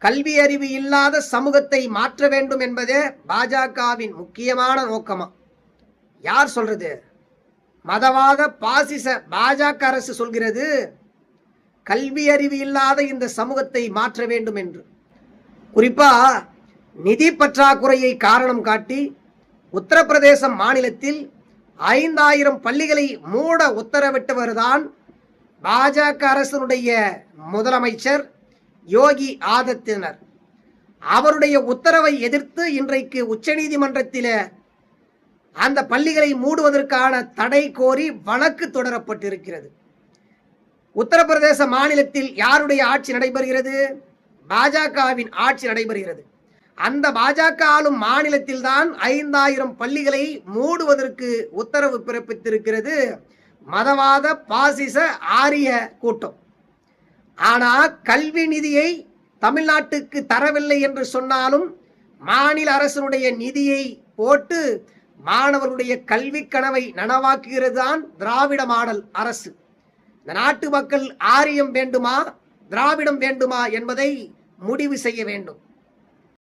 கல்வி அறிவு இல்லாத சமூகத்தை மாற்ற வேண்டும் என்பதே பாஜகவின் முக்கியமான நோக்கமா? யார் சொல்றது? மதவாத பாசிச பாஜக அரசு சொல்கிறது கல்வி அறிவு இல்லாத இந்த சமூகத்தை மாற்ற வேண்டும் என்று. குறிப்பா நிதி பற்றாக்குறையை காரணம் காட்டி உத்தரப்பிரதேச மாநிலத்தில் 5000 பள்ளிகளை மூட உத்தரவிட்டவர்தான் பாஜக அரசனுடைய முதலமைச்சர் யோகி ஆதித்யநாத். அவருடைய உத்தரவை எதிர்த்து இன்றைக்கு உச்சநீதிமன்றத்தில் அந்த பள்ளிகளை மூடுவதற்கான தடை கோரி வழக்கு தொடரப்பட்டிருக்கிறது. உத்தரப்பிரதேச மாநிலத்தில் யாருடைய ஆட்சி நடைபெறுகிறது? பாஜகவின் ஆட்சி நடைபெறுகிறது. அந்த பாஜக ஆளும் மாநிலத்தில் தான் 5000 பள்ளிகளை மூடுவதற்கு உத்தரவு பிறப்பித்திருக்கிறது மதவாத பாசிச ஆரிய கூட்டம். ஆனால் கல்வி நிதியை தமிழ்நாட்டுக்கு தரவில்லை என்று சொன்னாலும் மாநில அரசனுடைய நிதியை போட்டு மாணவர்களுடைய கல்வி கனவை நனவாக்குகிறது தான் திராவிட மாடல் அரசு. இந்த நாட்டு மக்கள் ஆரியம் வேண்டுமா திராவிடம் வேண்டுமா என்பதை முடிவு செய்ய வேண்டும்.